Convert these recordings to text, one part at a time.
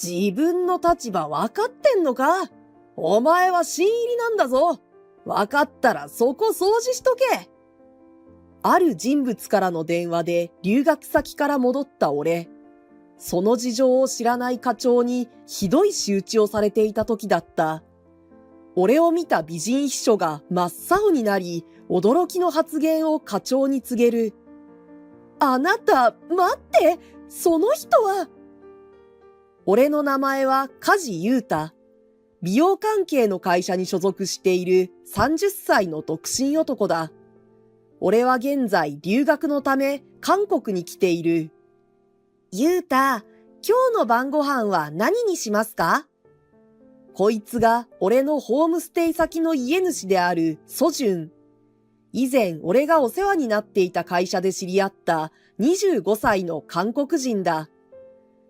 自分の立場わかってんのか？お前は新入りなんだぞ。わかったらそこ掃除しとけ。ある人物からの電話で留学先から戻った俺。その事情を知らない課長にひどい仕打ちをされていた時だった。俺を見た美人秘書が真っ青になり、驚きの発言を課長に告げる。あなた、待って、その人は。俺の名前は梶裕太。美容関係の会社に所属している30歳の独身男だ。俺は現在留学のため韓国に来ている。裕太、今日の晩ご飯は何にしますか？こいつが俺のホームステイ先の家主であるソジュン。以前俺がお世話になっていた会社で知り合った25歳の韓国人だ。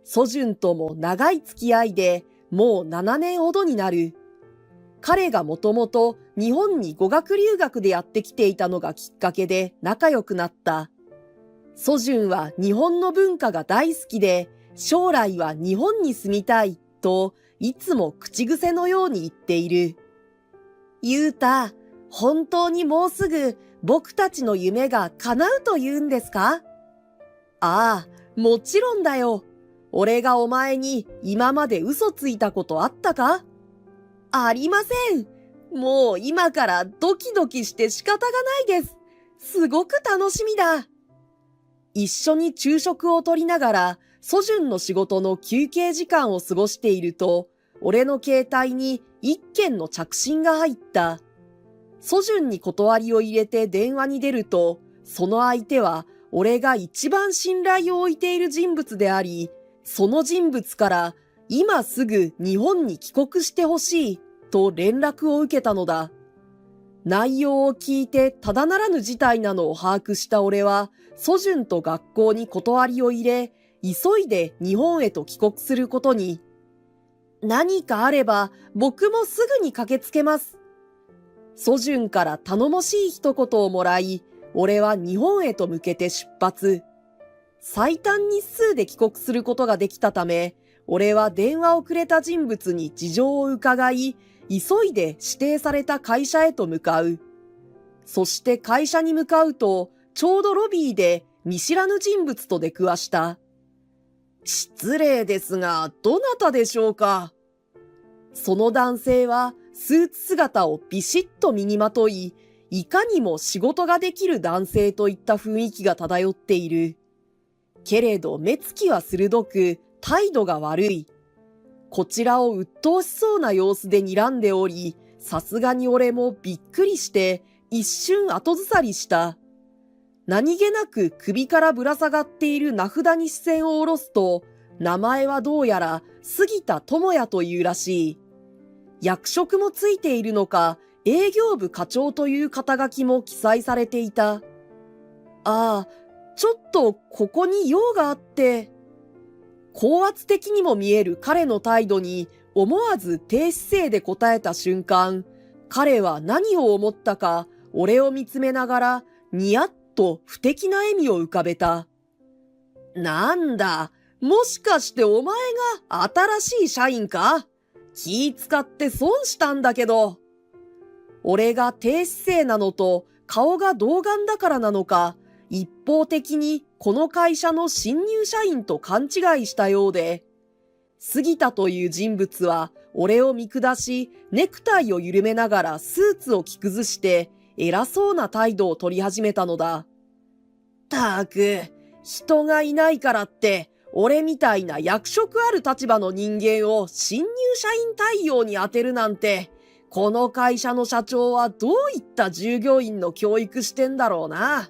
ソジュンとも長い付き合いでもう7年ほどになる。彼がもともと日本に語学留学でやってきていたのがきっかけで仲良くなった。ソジュンは日本の文化が大好きで、将来は日本に住みたいといつも口癖のように言っている。ゆうた、本当にもうすぐ僕たちの夢が叶うと言うんですか？ああ、もちろんだよ。俺がお前に今まで嘘ついたことあったか？ありません。もう今からドキドキして仕方がないです。すごく楽しみだ。一緒に昼食をとりながら、ソジュンの仕事の休憩時間を過ごしていると、俺の携帯に一件の着信が入った。ソジュンに断りを入れて電話に出ると、その相手は俺が一番信頼を置いている人物であり、その人物から今すぐ日本に帰国してほしいと連絡を受けたのだ。内容を聞いてただならぬ事態なのを把握した俺は、ソジュンと学校に断りを入れ、急いで日本へと帰国することに。何かあれば僕もすぐに駆けつけます。ソジュンから頼もしい一言をもらい、俺は日本へと向けて出発。最短日数で帰国することができたため、俺は電話をくれた人物に事情を伺い、急いで指定された会社へと向かう。そして会社に向かうと、ちょうどロビーで見知らぬ人物と出くわした。失礼ですが、どなたでしょうか？その男性はスーツ姿をビシッと身にまとい、いかにも仕事ができる男性といった雰囲気が漂っている。けれど目つきは鋭く、態度が悪い。こちらを鬱陶しそうな様子で睨んでおり、さすがに俺もびっくりして一瞬後ずさりした。何気なく首からぶら下がっている名札に視線を下ろすと、名前はどうやら杉田智也というらしい。役職もついているのか、営業部課長という肩書きも記載されていた。ああ、ちょっとここに用があって。高圧的にも見える彼の態度に思わず低姿勢で答えた瞬間、彼は何を思ったか俺を見つめながらニヤッと不敵な笑みを浮かべた。なんだ、もしかしてお前が新しい社員か？気使って損したんだけど。俺が低姿勢なのと顔が童顔だからなのか、一方的にこの会社の新入社員と勘違いしたようで、杉田という人物は俺を見下し、ネクタイを緩めながらスーツを着崩して偉そうな態度を取り始めたのだ。たく、人がいないからって俺みたいな役職ある立場の人間を新入社員対応に当てるなんて、この会社の社長はどういった従業員の教育してんだろうな。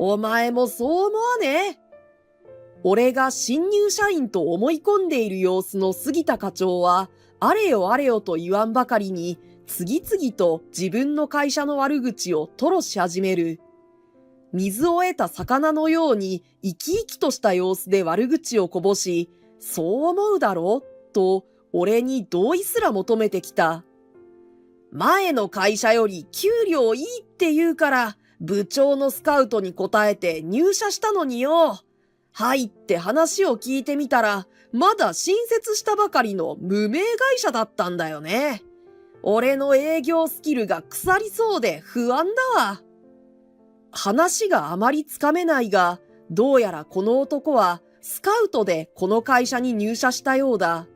お前もそう思わねえ？俺が新入社員と思い込んでいる様子の杉田課長は、あれよあれよと言わんばかりに、次々と自分の会社の悪口を吐露し始める。水を得た魚のように生き生きとした様子で悪口をこぼし、そう思うだろうと俺に同意すら求めてきた。前の会社より給料いいって言うから、部長のスカウトに応えて入社したのによ。入って話を聞いてみたら、まだ新設したばかりの無名会社だったんだよね。俺の営業スキルが腐りそうで不安だわ。話があまりつかめないが、どうやらこの男はスカウトでこの会社に入社したようだ。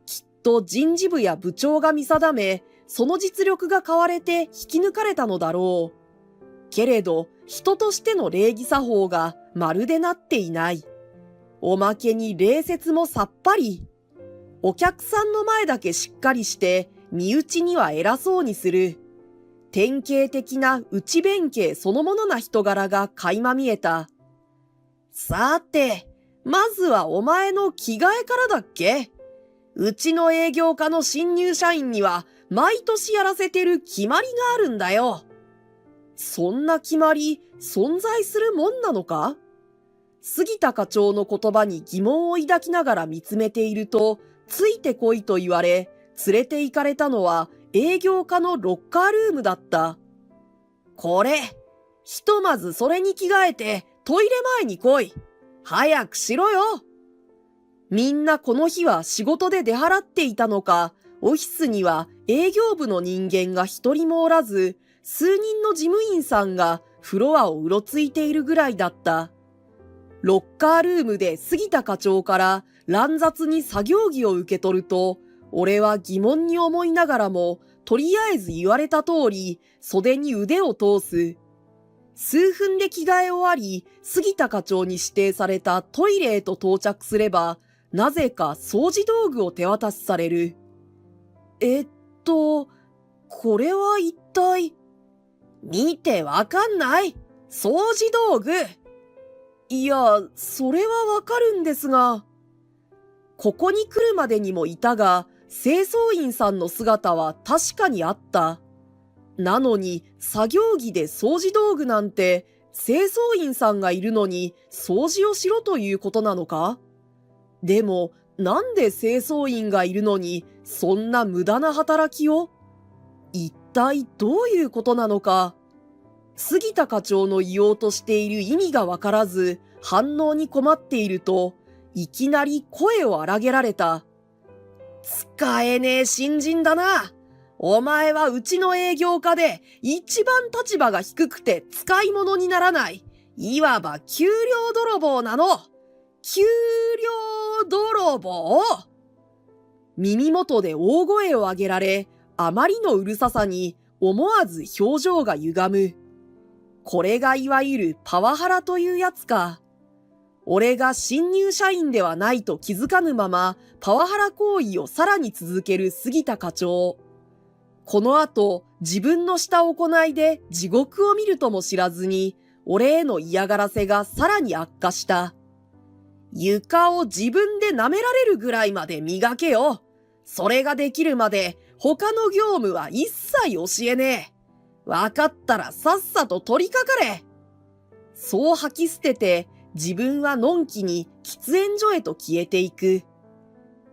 きっと人事部や部長が見定め、その実力が買われて引き抜かれたのだろう。けれど、人としての礼儀作法がまるでなっていない。おまけに礼節もさっぱり。お客さんの前だけしっかりして、身内には偉そうにする。典型的な内弁慶そのものな人柄が垣間見えた。さて、まずはお前の着替えからだっけ？うちの営業課の新入社員には毎年やらせてる決まりがあるんだよ。そんな決まり存在するもんなのか？杉田課長の言葉に疑問を抱きながら見つめていると、ついてこいと言われ、連れて行かれたのは営業課のロッカールームだった。これ、ひとまずそれに着替えてトイレ前に来い。早くしろよ。みんなこの日は仕事で出払っていたのか、オフィスには営業部の人間が一人もおらず、数人の事務員さんがフロアをうろついているぐらいだった。ロッカールームで杉田課長から乱雑に作業着を受け取ると、俺は疑問に思いながらも、とりあえず言われた通り、袖に腕を通す。数分で着替え終わり、杉田課長に指定されたトイレへと到着すれば、なぜか掃除道具を手渡しされる。これは一体。見てわかんない？掃除道具。いや、それはわかるんですが。ここに来るまでにもいたが、清掃員さんの姿は確かにあった。なのに、作業着で掃除道具なんて、清掃員さんがいるのに掃除をしろということなのか？でも、なんで清掃員がいるのに、そんな無駄な働きを？一体どういうことなのか。杉田課長の言おうとしている意味がわからず、反応に困っていると、いきなり声を荒げられた。使えねえ新人だな。お前はうちの営業課で一番立場が低くて使い物にならない。いわば給料泥棒なの。給料泥棒？耳元で大声を上げられ、あまりのうるささに思わず表情が歪む。これがいわゆるパワハラというやつか。俺が新入社員ではないと気づかぬまま、パワハラ行為をさらに続ける杉田課長。この後、自分のした行いで地獄を見るとも知らずに、俺への嫌がらせがさらに悪化した。床を自分で舐められるぐらいまで磨けよ。それができるまで、他の業務は一切教えねえ。わかったらさっさと取りかかれ。そう吐き捨てて、自分はのんきに喫煙所へと消えていく。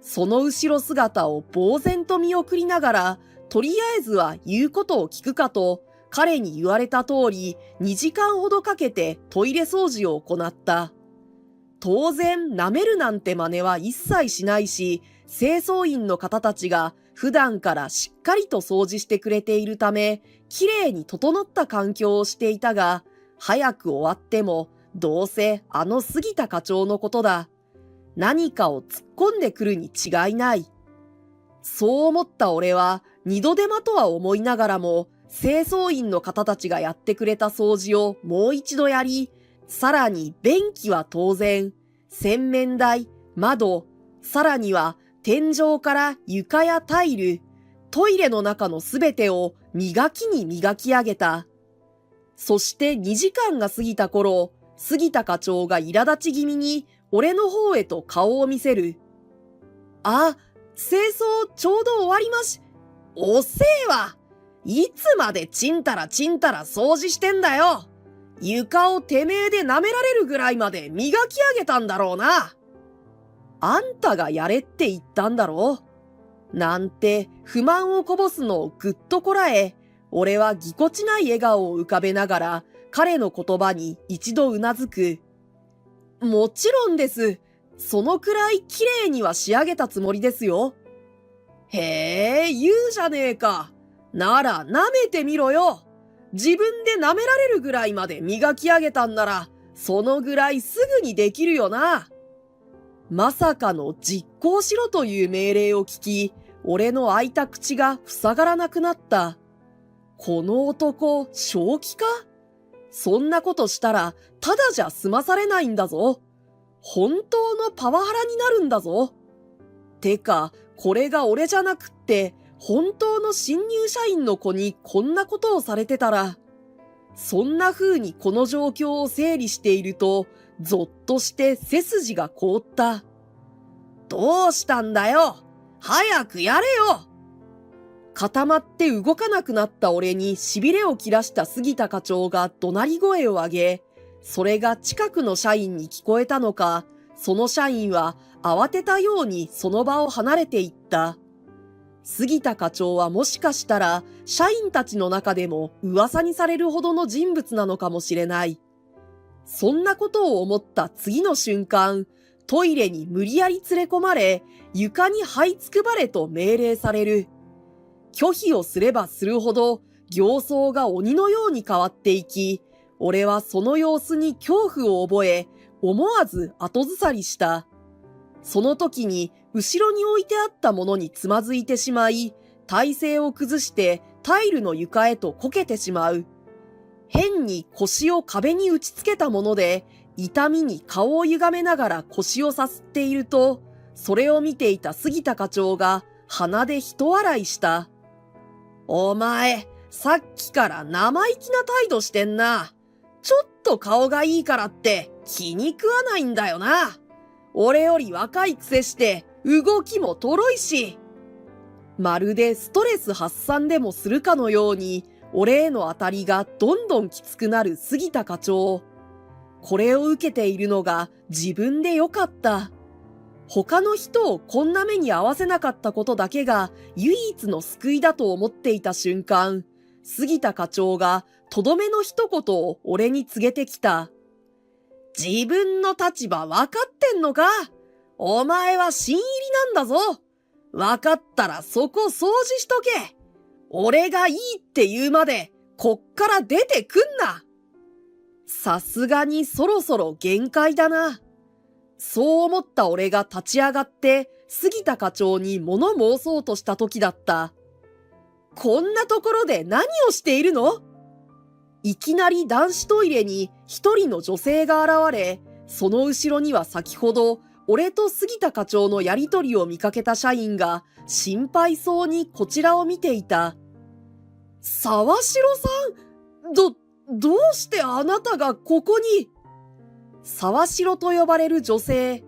その後ろ姿を呆然と見送りながら、とりあえずは言うことを聞くかと、彼に言われた通り2時間ほどかけてトイレ掃除を行った。当然舐めるなんて真似は一切しないし、清掃員の方たちが普段からしっかりと掃除してくれているため、きれいに整った環境をしていたが、早く終わっても、どうせあの杉田課長のことだ。何かを突っ込んでくるに違いない。そう思った俺は二度手間とは思いながらも、清掃員の方たちがやってくれた掃除をもう一度やり、さらに便器は当然、洗面台、窓、さらには天井から床やタイル、トイレの中のすべてを磨きに磨き上げた。そして2時間が過ぎた頃、杉田課長が苛立ち気味に俺の方へと顔を見せる。あ、清掃ちょうど終わりまし。おせえわ。いつまでちんたらちんたら掃除してんだよ。床をてめえで舐められるぐらいまで磨き上げたんだろうな。あんたがやれって言ったんだろう。なんて不満をこぼすのをぐっとこらえ、俺はぎこちない笑顔を浮かべながら彼の言葉に一度うなずく。もちろんです。そのくらい綺麗には仕上げたつもりですよ。へえ、言うじゃねえか。なら舐めてみろよ。自分で舐められるぐらいまで磨き上げたんなら、そのぐらいすぐにできるよな。まさかの実行しろという命令を聞き、俺の開いた口が塞がらなくなった。この男、正気か？そんなことしたら、ただじゃ済まされないんだぞ。本当のパワハラになるんだぞ。てか、これが俺じゃなくって、本当の新入社員の子にこんなことをされてたら、そんな風にこの状況を整理していると、ぞっとして背筋が凍った。どうしたんだよ！早くやれよ！固まって動かなくなった俺に痺れを切らした杉田課長が怒鳴り声を上げ、それが近くの社員に聞こえたのか、その社員は慌てたようにその場を離れていった。杉田課長はもしかしたら社員たちの中でも噂にされるほどの人物なのかもしれない。そんなことを思った次の瞬間、トイレに無理やり連れ込まれ、床に這いつくばれと命令される。拒否をすればするほど、形相が鬼のように変わっていき、俺はその様子に恐怖を覚え、思わず後ずさりした。その時に、後ろに置いてあったものにつまずいてしまい、体勢を崩してタイルの床へとこけてしまう。変に腰を壁に打ちつけたもので、痛みに顔を歪めながら腰をさすっていると、それを見ていた杉田課長が鼻で一笑いした。お前、さっきから生意気な態度してんな。ちょっと顔がいいからって気に食わないんだよな。俺より若いくせして動きもとろいし。まるでストレス発散でもするかのように、俺への当たりがどんどんきつくなる杉田課長。これを受けているのが自分でよかった。他の人をこんな目に遭わせなかったことだけが唯一の救いだと思っていた瞬間、杉田課長がとどめの一言を俺に告げてきた。自分の立場わかってんのか？お前は新入りなんだぞ。わかったらそこ掃除しとけ。俺がいいって言うまでこっから出てくんな。さすがにそろそろ限界だな。そう思った俺が立ち上がって杉田課長に物申そうとした時だった。こんなところで何をしているの？いきなり男子トイレに一人の女性が現れ、その後ろには先ほど俺と杉田課長のやりとりを見かけた社員が心配そうにこちらを見ていた。沢城さん、どうしてあなたがここに？沢城と呼ばれる女性。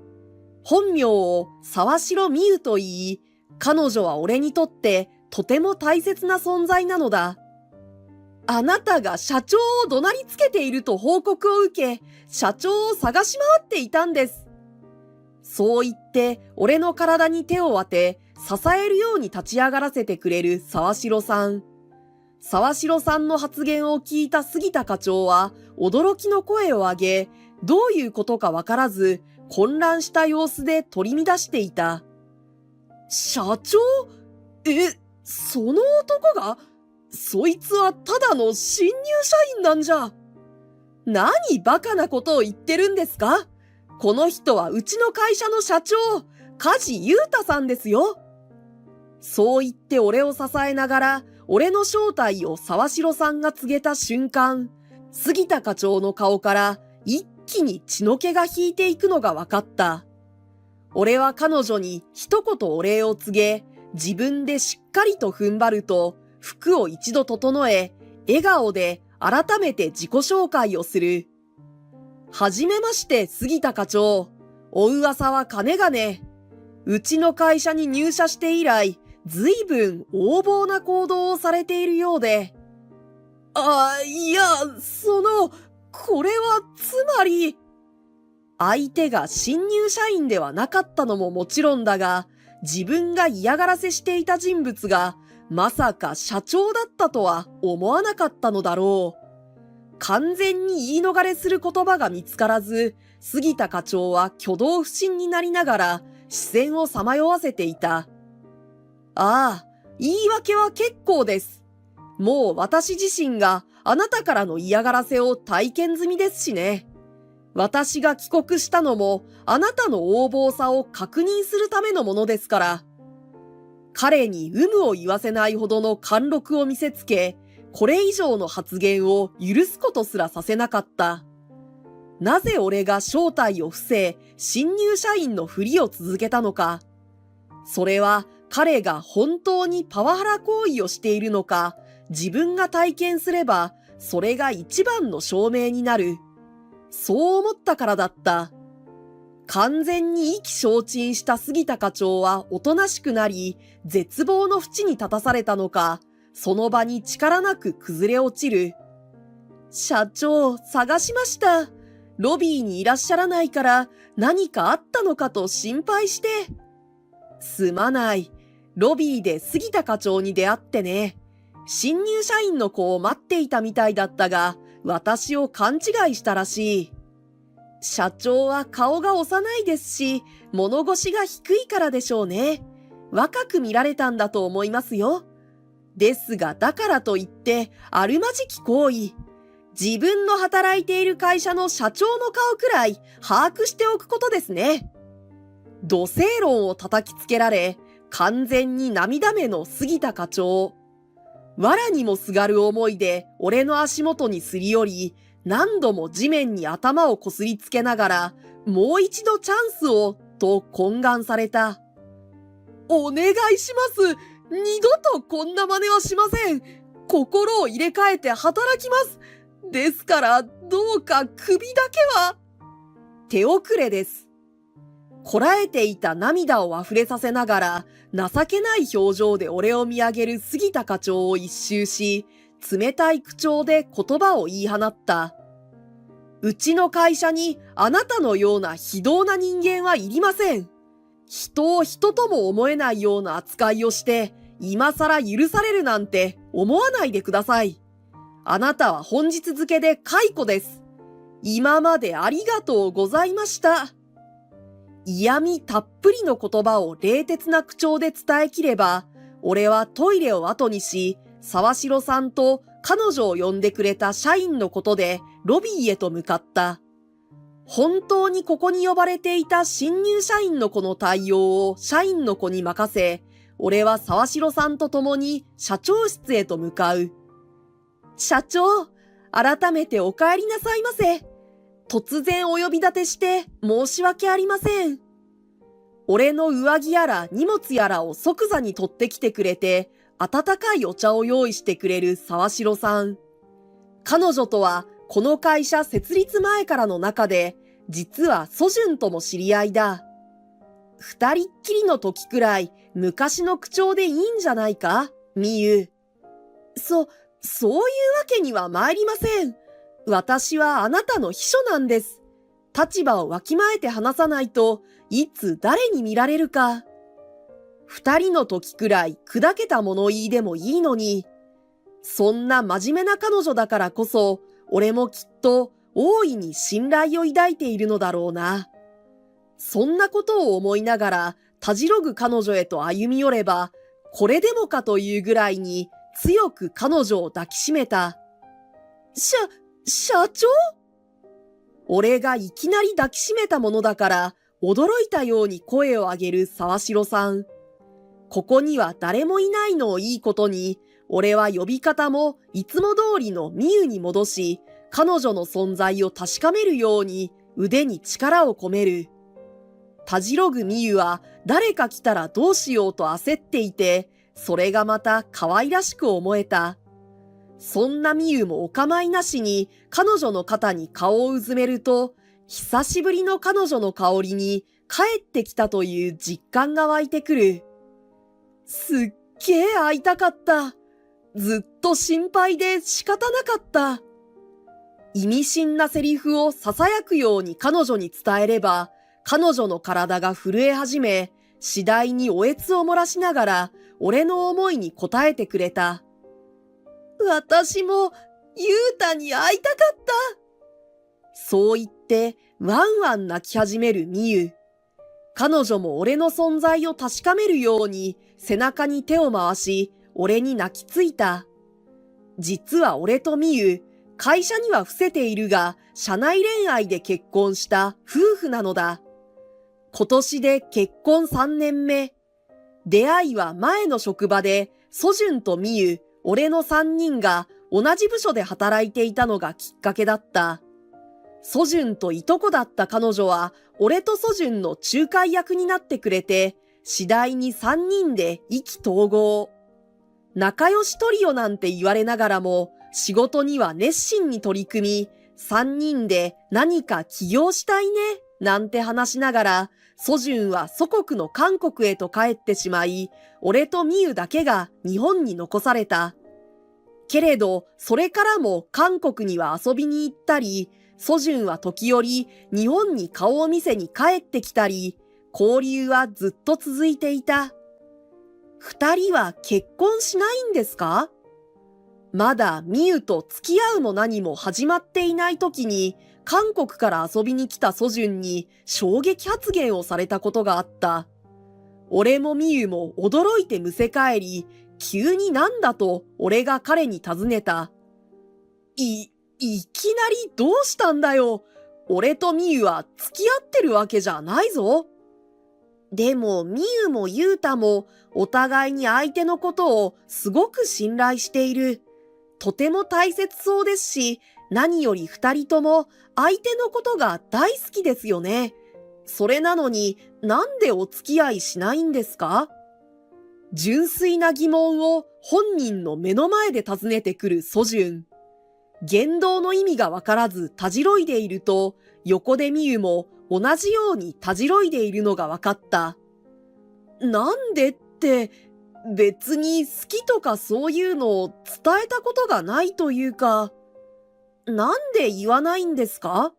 本名を沢城美優と言い、彼女は俺にとってとても大切な存在なのだ。あなたが社長を怒鳴りつけていると報告を受け、社長を探し回っていたんです。そう言って俺の体に手を当て、支えるように立ち上がらせてくれる沢城さん。沢城さんの発言を聞いた杉田課長は驚きの声を上げ、どういうことかわからず混乱した様子で取り乱していた。社長？その男が？そいつはただの新入社員なんじゃ。何バカなことを言ってるんですか？この人はうちの会社の社長、梶裕太さんですよ。そう言って俺を支えながら、俺の正体を沢城さんが告げた瞬間、杉田課長の顔から一気に血の気が引いていくのが分かった。俺は彼女に一言お礼を告げ、自分でしっかりと踏ん張ると、服を一度整え、笑顔で改めて自己紹介をする。はじめまして、杉田課長。お噂はかねがね。うちの会社に入社して以来、ずいぶん横暴な行動をされているようで。いや、これはつまり。相手が新入社員ではなかったのももちろんだが、自分が嫌がらせしていた人物が、まさか社長だったとは思わなかったのだろう。完全に言い逃れする言葉が見つからず、杉田課長は挙動不審になりながら視線をさまよわせていた。ああ、言い訳は結構です。もう私自身があなたからの嫌がらせを体験済みですしね。私が帰国したのもあなたの横暴さを確認するためのものですから。彼に有無を言わせないほどの貫禄を見せつけ、これ以上の発言を許すことすらさせなかった。なぜ俺が正体を伏せ、新入社員のふりを続けたのか。それは彼が本当にパワハラ行為をしているのか、自分が体験すれば、それが一番の証明になる。そう思ったからだった。完全に意気消沈した杉田課長はおとなしくなり、絶望の淵に立たされたのか、その場に力なく崩れ落ちる。社長、探しました。ロビーにいらっしゃらないから何かあったのかと心配して。すまない。ロビーで杉田課長に出会ってね。新入社員の子を待っていたみたいだったが、私を勘違いしたらしい。社長は顔が幼いですし、物腰が低いからでしょうね。若く見られたんだと思いますよ。ですが、だからといって、あるまじき行為。自分の働いている会社の社長の顔くらい把握しておくことですね。土星論を叩きつけられ、完全に涙目の杉田課長。藁にもすがる思いで俺の足元にすり寄り、何度も地面に頭をこすりつけながら、もう一度チャンスを、と懇願された。お願いします。二度とこんな真似はしません。心を入れ替えて働きます。ですから、どうか首だけは。手遅れです。こらえていた涙を溢れさせながら、情けない表情で俺を見上げる杉田課長を一周し、冷たい口調で言葉を言い放った。うちの会社にあなたのような非道な人間はいりません。人を人とも思えないような扱いをして、今更許されるなんて思わないでください。あなたは本日付で解雇です。今までありがとうございました。嫌味たっぷりの言葉を冷徹な口調で伝えきれば、俺はトイレを後にし、沢城さんと彼女を呼んでくれた社員のことでロビーへと向かった。本当にここに呼ばれていた新入社員の子の対応を社員の子に任せ、俺は沢城さんと共に社長室へと向かう。社長、改めてお帰りなさいませ。突然お呼び立てして申し訳ありません。俺の上着やら荷物やらを即座に取ってきてくれて、温かいお茶を用意してくれる沢城さん。彼女とはこの会社設立前からの中で、実はソジュンとも知り合いだ。二人っきりの時くらい昔の口調でいいんじゃないか、みゆ。そういうわけには参りません。私はあなたの秘書なんです。立場をわきまえて話さないといつ誰に見られるか。二人の時くらい砕けた物言いでもいいのに。そんな真面目な彼女だからこそ、俺もきっと大いに信頼を抱いているのだろうな。そんなことを思いながら、たじろぐ彼女へと歩み寄れば、これでもかというぐらいに強く彼女を抱きしめた。社長？俺がいきなり抱きしめたものだから、驚いたように声を上げる沢城さん。ここには誰もいないのをいいことに、俺は呼び方もいつも通りのみゆに戻し、彼女の存在を確かめるように腕に力を込める。たじろぐみゆは誰か来たらどうしようと焦っていて、それがまた可愛らしく思えた。そんなみゆもお構いなしに彼女の肩に顔をうずめると、久しぶりの彼女の香りに帰ってきたという実感が湧いてくる。すっげえ会いたかった。ずっと心配で仕方なかった。意味深なセリフを囁くように彼女に伝えれば、彼女の体が震え始め、次第におえつを漏らしながら、俺の思いに応えてくれた。私もゆうたに会いたかった。そう言って、ワンワン泣き始めるみゆ。彼女も俺の存在を確かめるように背中に手を回し、俺に泣きついた。実は俺とみゆ、会社には伏せているが、社内恋愛で結婚した夫婦なのだ。今年で結婚3年目。出会いは前の職場で、ソジュンとみゆ、俺の3人が同じ部署で働いていたのがきっかけだった。ソジュンといとこだった彼女は、俺とソジュンの仲介役になってくれて、次第に3人で意気投合。仲良しトリオなんて言われながらも、仕事には熱心に取り組み、3人で何か起業したいね、なんて話しながら、ソジュンは祖国の韓国へと帰ってしまい、俺とミユだけが日本に残された。けれど、それからも韓国には遊びに行ったり、ソジュンは時折日本に顔を見せに帰ってきたり、交流はずっと続いていた。二人は結婚しないんですか？まだミユと付き合うも何も始まっていない時に、韓国から遊びに来たソジュンに衝撃発言をされたことがあった。俺もミユも驚いてむせ返り、急になんだと俺が彼に尋ねた。いきなりどうしたんだよ。俺とミユは付き合ってるわけじゃないぞ。でもミユもユウタもお互いに相手のことをすごく信頼している。とても大切そうですし、何より二人とも相手のことが大好きですよね。それなのになんでお付き合いしないんですか？純粋な疑問を本人の目の前で尋ねてくるソジュン。言動の意味がわからずたじろいでいると、横でミユも同じようにたじろいでいるのがわかった。なんでって、別に好きとかそういうのを伝えたことがないというか、なんで言わないんですか？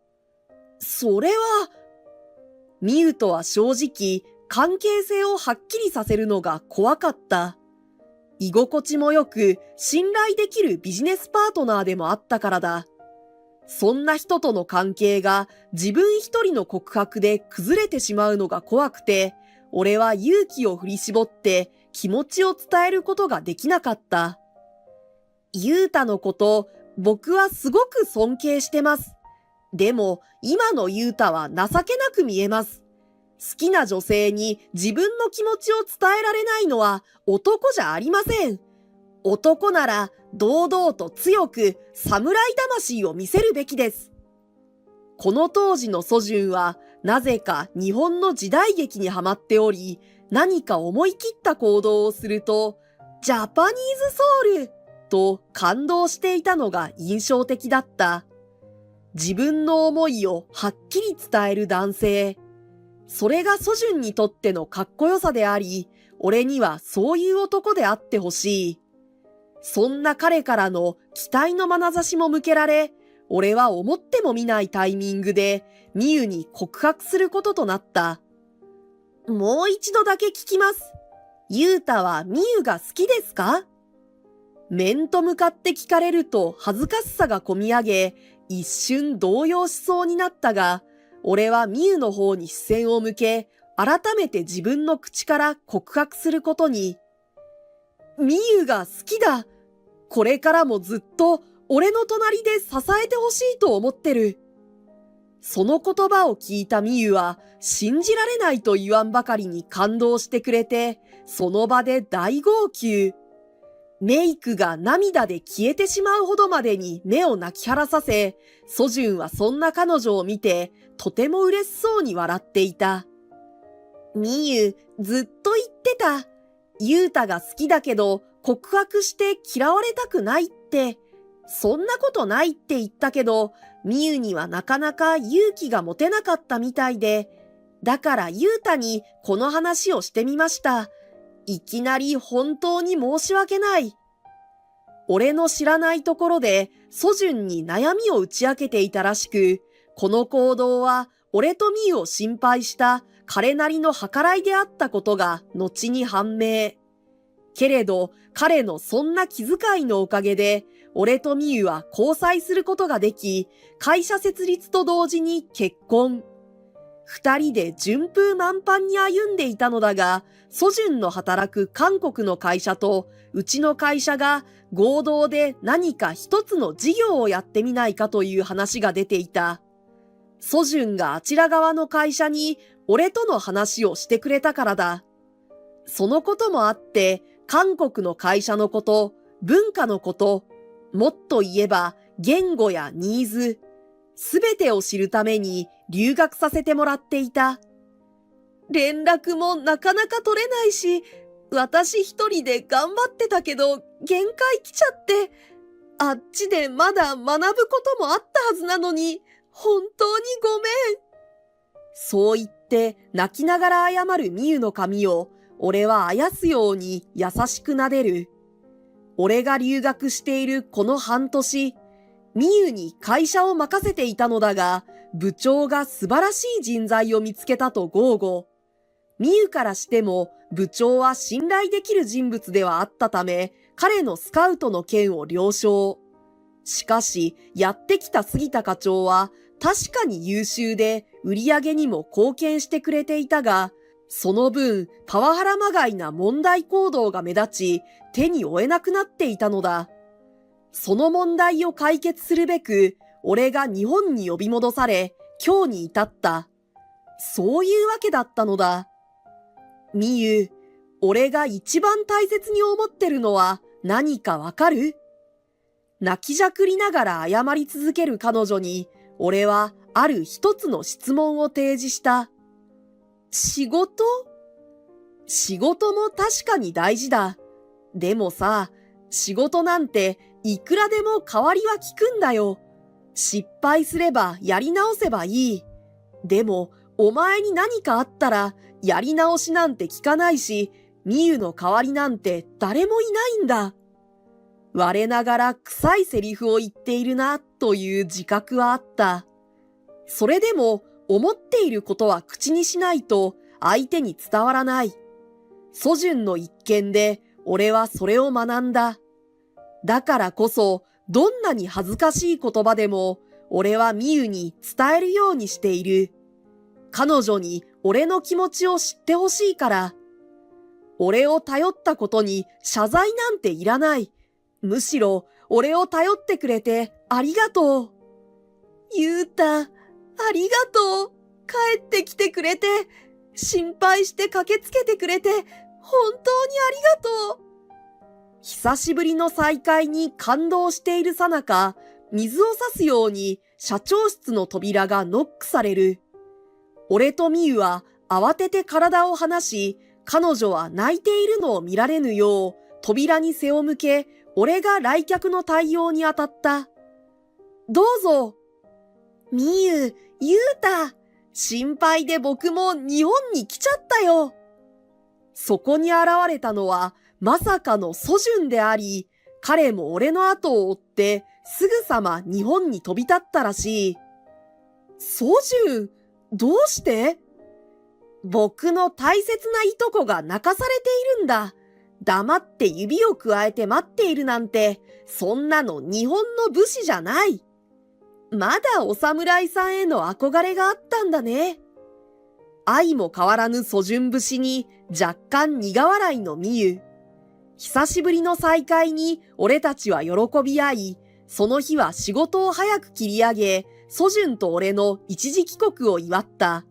それは、ミユとは正直関係性をはっきりさせるのが怖かった。居心地もよく信頼できるビジネスパートナーでもあったからだ。そんな人との関係が自分一人の告白で崩れてしまうのが怖くて、俺は勇気を振り絞って気持ちを伝えることができなかった。ユウタのこと、僕はすごく尊敬してます。でも今のユウタは情けなく見えます。好きな女性に自分の気持ちを伝えられないのは男じゃありません。男なら堂々と強く侍魂を見せるべきです。この当時のソジュンはなぜか日本の時代劇にはまっており、何か思い切った行動をすると、ジャパニーズソウルと感動していたのが印象的だった。自分の思いをはっきり伝える男性。それがソジュンにとってのかっこよさであり、俺にはそういう男であってほしい。そんな彼からの期待の眼差しも向けられ、俺は思ってもみないタイミングでミユに告白することとなった。もう一度だけ聞きます。ユウタはミユが好きですか？面と向かって聞かれると恥ずかしさがこみ上げ、一瞬動揺しそうになったが、俺はミユの方に視線を向け、改めて自分の口から告白することに。ミユが好きだ。これからもずっと俺の隣で支えてほしいと思ってる。その言葉を聞いたミユは信じられないと言わんばかりに感動してくれて、その場で大号泣。メイクが涙で消えてしまうほどまでに目を泣き晴らさせ、ソジュンはそんな彼女を見てとても嬉しそうに笑っていた。ミユ、ずっと言ってた。ユウタが好きだけど告白して嫌われたくないって。そんなことないって言ったけど、ミユにはなかなか勇気が持てなかったみたいで、だからユウタにこの話をしてみました。いきなり本当に申し訳ない。俺の知らないところでソジュンに悩みを打ち明けていたらしく、この行動は俺とミユを心配した彼なりの計らいであったことが後に判明。けれど彼のそんな気遣いのおかげで、俺とみゆは交際することができ、会社設立と同時に結婚。二人で順風満帆に歩んでいたのだが、ソジュンの働く韓国の会社とうちの会社が合同で何か一つの事業をやってみないかという話が出ていた。ソジュンがあちら側の会社に俺との話をしてくれたからだ。そのこともあって、韓国の会社のこと、文化のこと、もっと言えば言語やニーズ、すべてを知るために留学させてもらっていた。連絡もなかなか取れないし、私一人で頑張ってたけど限界来ちゃって、あっちでまだ学ぶこともあったはずなのに、本当にごめん。そう言って泣きながら謝るみゆの髪を、俺はあやすように優しく撫でる。俺が留学しているこの半年、みゆに会社を任せていたのだが、部長が素晴らしい人材を見つけたと豪語。みゆからしても部長は信頼できる人物ではあったため、彼のスカウトの件を了承。しかし、やってきた杉田課長は確かに優秀で売り上げにも貢献してくれていたが、その分パワハラまがいな問題行動が目立ち、手に負えなくなっていたのだ。その問題を解決するべく、俺が日本に呼び戻され、今日に至った。そういうわけだったのだ。みゆ、俺が一番大切に思ってるのは何かわかる？泣きじゃくりながら謝り続ける彼女に、俺はある一つの質問を提示した。仕事？仕事も確かに大事だ。でもさ、仕事なんていくらでも代わりは効くんだよ。失敗すればやり直せばいい。でも、お前に何かあったら、やり直しなんて聞かないし、みゆの代わりなんて誰もいないんだ。我ながら臭いセリフを言っているな、という自覚はあった。それでも、思っていることは口にしないと、相手に伝わらない。ソジュンの一件で、俺はそれを学んだ。だからこそ、どんなに恥ずかしい言葉でも、俺はみゆに伝えるようにしている。彼女に俺の気持ちを知ってほしいから。俺を頼ったことに謝罪なんていらない。むしろ、俺を頼ってくれてありがとう。ゆうた、ありがとう。帰ってきてくれて、心配して駆けつけてくれて、本当にありがとう。久しぶりの再会に感動しているさなか、水を差すように社長室の扉がノックされる。俺とみゆは慌てて体を離し、彼女は泣いているのを見られぬよう、扉に背を向け、俺が来客の対応に当たった。どうぞ。みゆ、ゆうた、心配で僕も日本に来ちゃったよ。そこに現れたのは、まさかのソジュンであり、彼も俺の後を追ってすぐさま日本に飛び立ったらしい。ソジュン、どうして？僕の大切ないとこが泣かされているんだ。黙って指をくわえて待っているなんて、そんなの日本の武士じゃない。まだお侍さんへの憧れがあったんだね。相も変わらぬソジュン節に若干苦笑いのみゆ。久しぶりの再会に俺たちは喜び合い、その日は仕事を早く切り上げ、ソジュンと俺の一時帰国を祝った。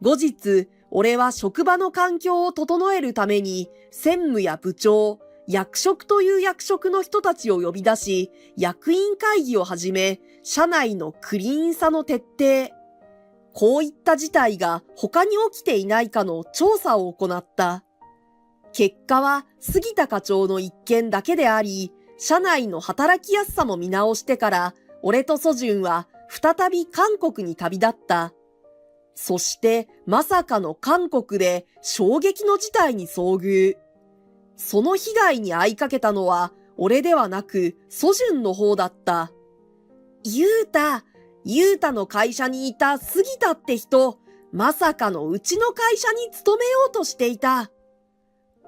後日、俺は職場の環境を整えるために、専務や部長、役職という役職の人たちを呼び出し、役員会議をはじめ、社内のクリーンさの徹底。こういった事態が他に起きていないかの調査を行った。結果は杉田課長の一件だけであり、社内の働きやすさも見直してから、俺とソジュンは再び韓国に旅立った。そしてまさかの韓国で衝撃の事態に遭遇。その被害に遭いかけたのは俺ではなくソジュンの方だった。ゆうたの会社にいた杉田って人、まさかのうちの会社に勤めようとしていた。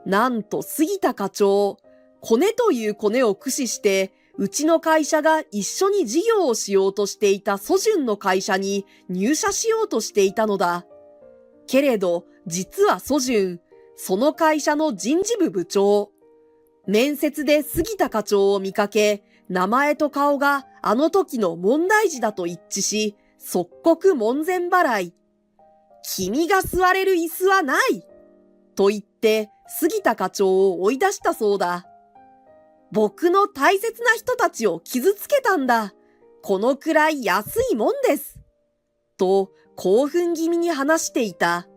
なんと杉田課長、コネというコネを駆使して、うちの会社が一緒に事業をしようとしていたソジュンの会社に入社しようとしていたのだ。けれど、実はソジュン、その会社の人事部部長。面接で杉田課長を見かけ、名前と顔があの時の問題児だと一致し、即刻門前払い。君が座れる椅子はないと言って杉田課長を追い出したそうだ。僕の大切な人たちを傷つけたんだ。このくらい安いもんです。と興奮気味に話していた。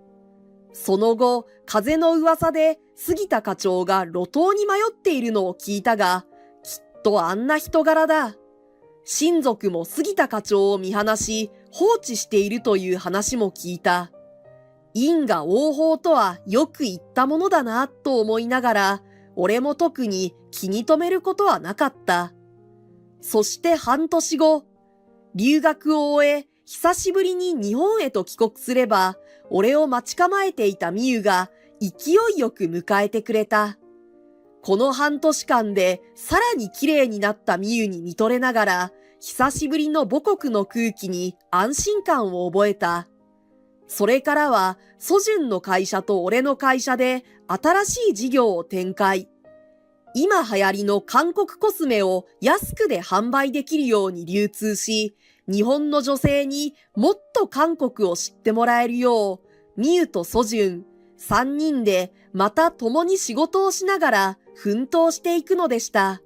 その後、風の噂で杉田課長が路頭に迷っているのを聞いたが、きっとあんな人柄だ。親族も杉田課長を見放し放置しているという話も聞いた。因果応報とはよく言ったものだなと思いながら、俺も特に気に留めることはなかった。そして半年後、留学を終え、久しぶりに日本へと帰国すれば、俺を待ち構えていたみゆが勢いよく迎えてくれた。この半年間でさらに綺麗になったみゆに見とれながら、久しぶりの母国の空気に安心感を覚えた。それからは、ソジュンの会社と俺の会社で新しい事業を展開。今流行りの韓国コスメを安くで販売できるように流通し、日本の女性にもっと韓国を知ってもらえるよう、みゆとソジュン、3人でまた共に仕事をしながら奮闘していくのでした。